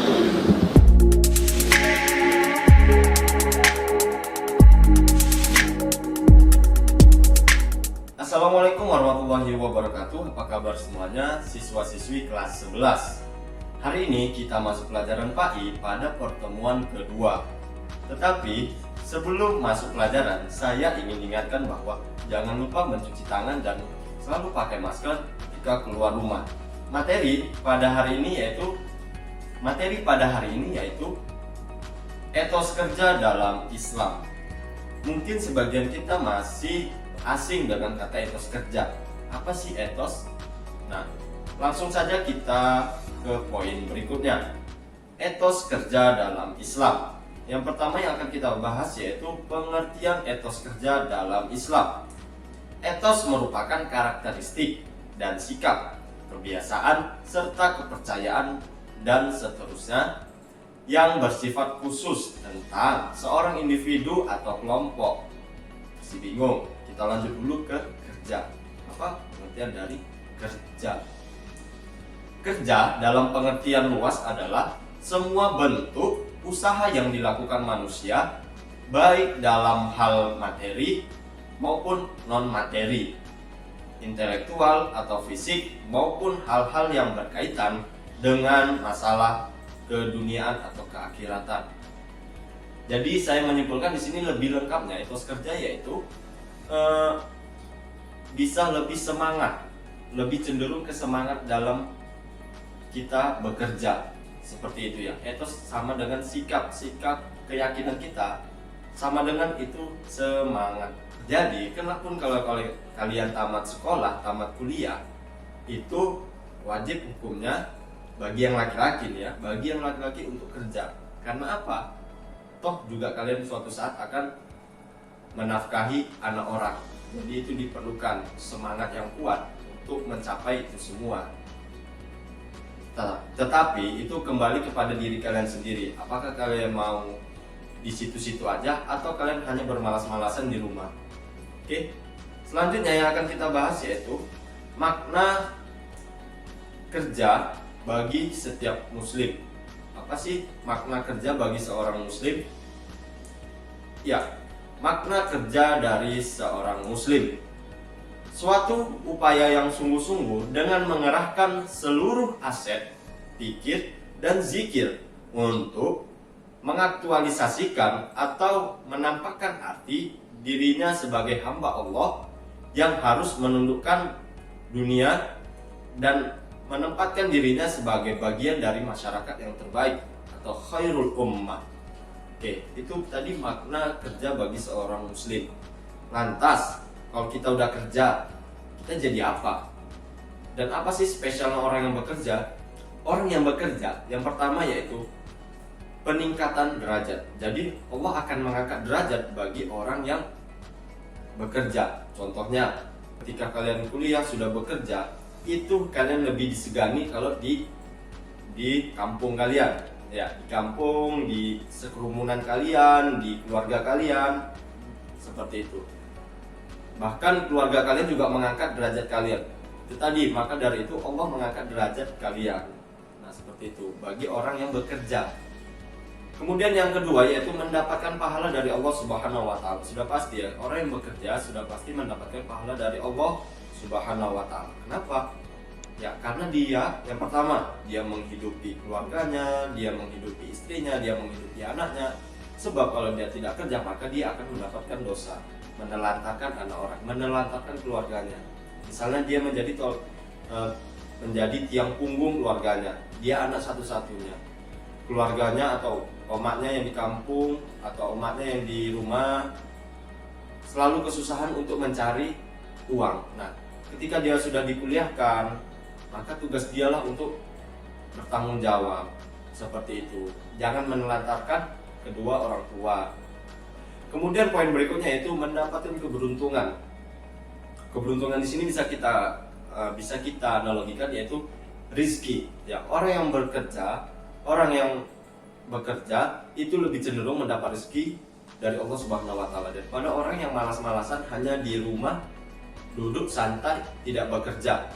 Assalamualaikum warahmatullahi wabarakatuh. Apa kabar semuanya, siswa-siswi kelas 11? Hari ini kita masuk pelajaran PAI pada pertemuan kedua. Tetapi sebelum masuk pelajaran, saya ingin ingatkan bahwa jangan lupa mencuci tangan dan selalu pakai masker ketika keluar rumah. Materi pada hari ini yaitu etos kerja dalam Islam. Mungkin sebagian kita masih asing dengan kata etos kerja. Apa sih etos? Nah, langsung saja kita ke poin berikutnya. Etos kerja dalam Islam. Yang pertama yang akan kita bahas yaitu pengertian etos kerja dalam Islam. Etos merupakan karakteristik dan sikap, kebiasaan, serta kepercayaan dan seterusnya yang bersifat khusus tentang seorang individu atau kelompok. Masih bingung? Kita lanjut dulu ke kerja. Apa pengertian dari kerja? Kerja dalam pengertian luas adalah semua bentuk usaha yang dilakukan manusia, baik dalam hal materi maupun non-materi, intelektual atau fisik, maupun hal-hal yang berkaitan dengan masalah keduniaan atau keakhiratan. Jadi saya menyimpulkan di sini lebih lengkapnya etos kerja yaitu bisa lebih semangat, lebih cenderung ke semangat dalam kita bekerja, seperti itu ya. Etos sama dengan sikap keyakinan kita, sama dengan itu semangat. Jadi kenapun kalau kalian tamat sekolah, tamat kuliah, itu wajib hukumnya bagi yang laki-laki nih ya, bagi yang laki-laki untuk kerja. Karena apa? Toh juga kalian suatu saat akan menafkahi anak orang. Jadi itu diperlukan semangat yang kuat untuk mencapai itu semua. Tetapi itu kembali kepada diri kalian sendiri. Apakah kalian mau di situ-situ aja atau kalian hanya bermalas-malasan di rumah? Oke. Selanjutnya yang akan kita bahas yaitu makna kerja bagi setiap muslim. Apa sih makna kerja bagi seorang muslim? Ya, makna kerja dari seorang muslim, suatu upaya yang sungguh-sungguh dengan mengerahkan seluruh aset, pikir, dan zikir untuk mengaktualisasikan atau menampakkan arti dirinya sebagai hamba Allah yang harus menundukkan dunia dan menempatkan dirinya sebagai bagian dari masyarakat yang terbaik atau khairul ummah. Oke, itu tadi makna kerja bagi seorang muslim. Lantas, kalau kita udah kerja, kita jadi apa? Dan apa sih spesialnya orang yang bekerja? Orang yang bekerja, yang pertama yaitu peningkatan derajat. Jadi Allah akan mengangkat derajat bagi orang yang bekerja. Contohnya, ketika kalian kuliah sudah bekerja, itu kalian lebih disegani kalau di kampung kalian. Ya, di kampung, di sekerumunan kalian, di keluarga kalian, seperti itu. Bahkan keluarga kalian juga mengangkat derajat kalian. Itu tadi, maka dari itu Allah mengangkat derajat kalian. Nah, seperti itu bagi orang yang bekerja. Kemudian yang kedua yaitu mendapatkan pahala dari Allah Subhanahu wa taala. Sudah pasti ya, orang yang bekerja sudah pasti mendapatkan pahala dari Allah Subhanahu wa taala. Kenapa? Ya, karena dia yang pertama, dia menghidupi keluarganya, dia menghidupi istrinya, dia menghidupi anaknya. Sebab kalau dia tidak kerja, maka dia akan mendapatkan dosa, menelantarkan anak orang, menelantarkan keluarganya. Misalnya dia menjadi tiang punggung keluarganya, dia anak satu-satunya. Keluarganya atau omaknya yang di kampung atau omaknya yang di rumah selalu kesusahan untuk mencari uang. Nah, ketika dia sudah dikuliahkan, maka tugas dialah untuk bertanggung jawab, seperti itu. Jangan menelantarkan kedua orang tua. Kemudian poin berikutnya yaitu mendapatkan keberuntungan. Keberuntungan di sini bisa kita analogikan yaitu rizki. Ya, orang yang bekerja itu lebih cenderung mendapat rezeki dari Allah Subhanahu wa taala daripada orang yang malas-malasan hanya di rumah duduk santai tidak bekerja.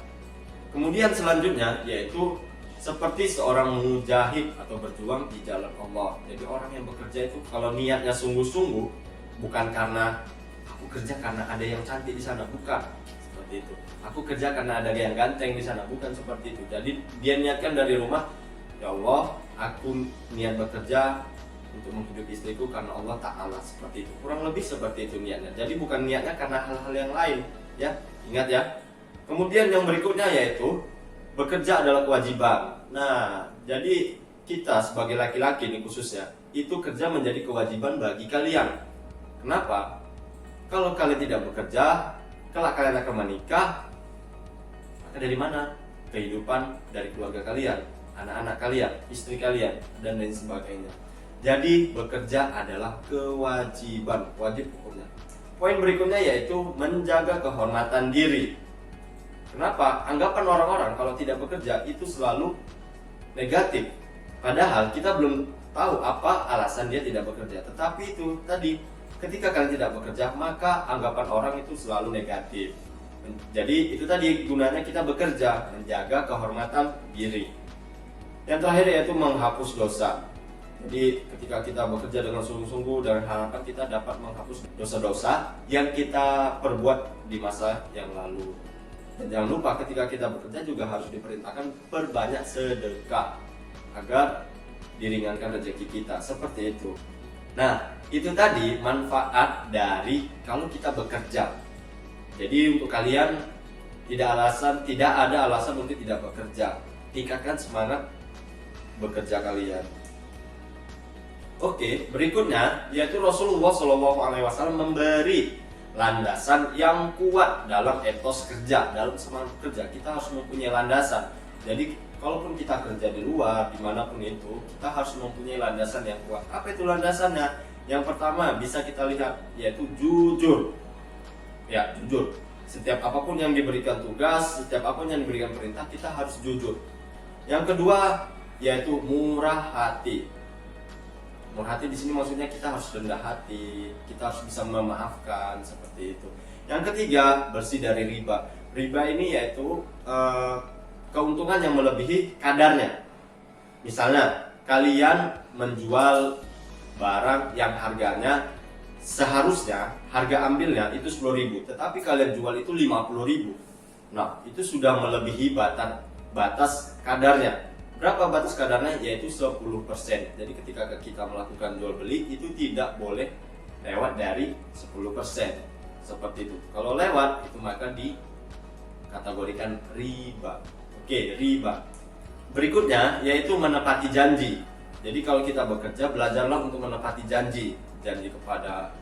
Kemudian selanjutnya yaitu seperti seorang mujahid atau berjuang di jalan Allah. Jadi orang yang bekerja itu kalau niatnya sungguh-sungguh, bukan karena aku kerja karena ada yang cantik di sana, bukan seperti itu. Aku kerja karena ada yang ganteng di sana, bukan seperti itu. Jadi dia niatkan dari rumah, ya Allah, aku niat bekerja untuk menghidupi istriku karena Allah Ta'ala, seperti itu. Kurang lebih seperti itu niatnya. Jadi bukan niatnya karena hal-hal yang lain, ya. Ingat ya. Kemudian yang berikutnya yaitu bekerja adalah kewajiban. Nah, jadi kita sebagai laki-laki ini khususnya, itu kerja menjadi kewajiban bagi kalian. Kenapa? Kalau kalian tidak bekerja, kalau kalian akan menikah, maka dari mana kehidupan dari keluarga kalian, anak-anak kalian, istri kalian, dan lain sebagainya. Jadi bekerja adalah kewajiban, wajib hukumnya. Poin berikutnya yaitu menjaga kehormatan diri. Kenapa? Anggapan orang-orang kalau tidak bekerja itu selalu negatif. Padahal kita belum tahu apa alasan dia tidak bekerja. Tetapi itu tadi, ketika kalian tidak bekerja, maka anggapan orang itu selalu negatif. Jadi itu tadi gunanya kita bekerja, menjaga kehormatan diri. Yang terakhir yaitu menghapus dosa. Jadi ketika kita bekerja dengan sungguh-sungguh dan harapan kita dapat menghapus dosa-dosa yang kita perbuat di masa yang lalu. Dan jangan lupa ketika kita bekerja juga harus diperintahkan perbanyak sedekah agar diringankan rezeki kita, seperti itu. Nah, itu tadi manfaat dari kalau kita bekerja. Jadi untuk kalian tidak ada alasan untuk tidak bekerja. Tingkatkan semangat bekerja kalian. Oke, berikutnya yaitu Rasulullah SAW memberi landasan yang kuat dalam etos kerja, dalam semangat kerja. Kita harus mempunyai landasan. Jadi kalaupun kita kerja di luar, dimanapun itu, kita harus mempunyai landasan yang kuat. Apa itu landasannya? Yang pertama bisa kita lihat yaitu jujur. Ya, jujur. Setiap apapun yang diberikan tugas, setiap apapun yang diberikan perintah, kita harus jujur. Yang kedua yaitu murah hati. Murah hati di sini maksudnya kita harus rendah hati, kita harus bisa memaafkan, seperti itu. Yang ketiga, bersih dari riba. Riba ini yaitu keuntungan yang melebihi kadarnya. Misalnya, kalian menjual barang yang harganya seharusnya harga ambilnya itu 10.000, tetapi kalian jual itu 50.000. Nah, itu sudah melebihi batas kadarnya. Berapa batas kadarnya? Yaitu 10%. Jadi ketika kita melakukan jual beli itu tidak boleh lewat dari 10%. Seperti itu. Kalau lewat itu maka dikategorikan riba. Oke, riba. Berikutnya yaitu menepati janji. Jadi kalau kita bekerja, belajarlah untuk menepati janji. Janji kepada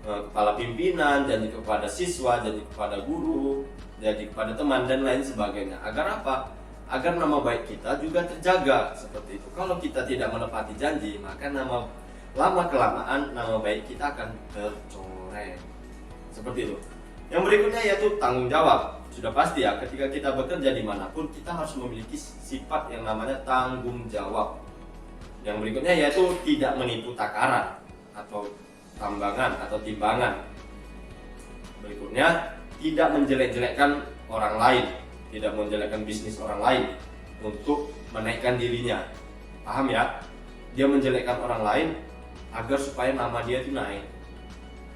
kepala pimpinan, janji kepada siswa, janji kepada guru, janji kepada teman dan lain sebagainya. Agar apa? Agar nama baik kita juga terjaga, seperti itu. Kalau kita tidak menepati janji, maka lama kelamaan nama baik kita akan tercoreng, seperti itu. Yang berikutnya yaitu tanggung jawab. Sudah pasti ya, ketika kita bekerja dimanapun, kita harus memiliki sifat yang namanya tanggung jawab. Yang berikutnya yaitu tidak menipu takaran atau tambangan atau timbangan. Berikutnya, tidak menjelek-jelekkan orang lain, tidak menjelekkan bisnis orang lain untuk menaikkan dirinya. Paham ya? Dia menjelekkan orang lain agar supaya nama dia itu naik.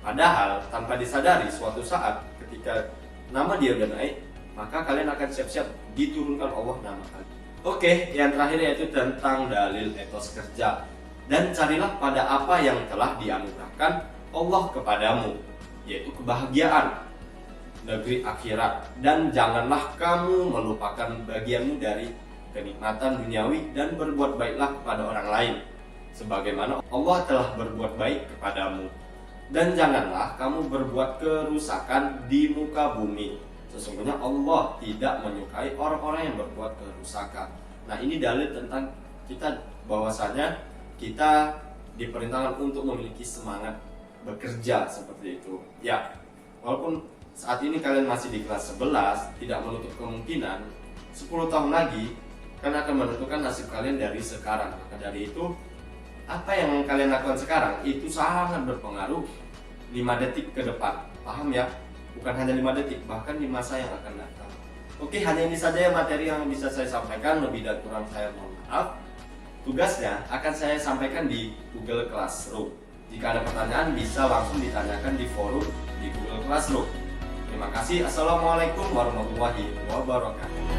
Padahal tanpa disadari suatu saat ketika nama dia udah naik, maka kalian akan siap-siap diturunkan Allah nama kalian. Oke, yang terakhir yaitu tentang dalil etos kerja. Dan carilah pada apa yang telah dianugerahkan Allah kepadamu, yaitu kebahagiaan negeri akhirat, dan janganlah kamu melupakan bagianmu dari kenikmatan duniawi dan berbuat baiklah kepada orang lain sebagaimana Allah telah berbuat baik kepadamu, dan janganlah kamu berbuat kerusakan di muka bumi, sesungguhnya Allah tidak menyukai orang-orang yang berbuat kerusakan. Nah, ini dalil tentang kita bahwasanya kita diperintahkan untuk memiliki semangat bekerja, seperti itu ya. Walaupun saat ini kalian masih di kelas 11, tidak menutup kemungkinan 10 tahun lagi kalian akan menentukan nasib kalian dari sekarang. Maka dari itu, apa yang kalian lakukan sekarang itu sangat berpengaruh 5 detik ke depan. Paham ya? Bukan hanya 5 detik, bahkan di masa yang akan datang. Oke, hanya ini saja materi yang bisa saya sampaikan. Lebih dan kurang saya mohon maaf. Tugasnya akan saya sampaikan di Google Classroom. Jika ada pertanyaan bisa langsung ditanyakan di forum di Google Classroom. Terima kasih. Assalamualaikum warahmatullahi wabarakatuh.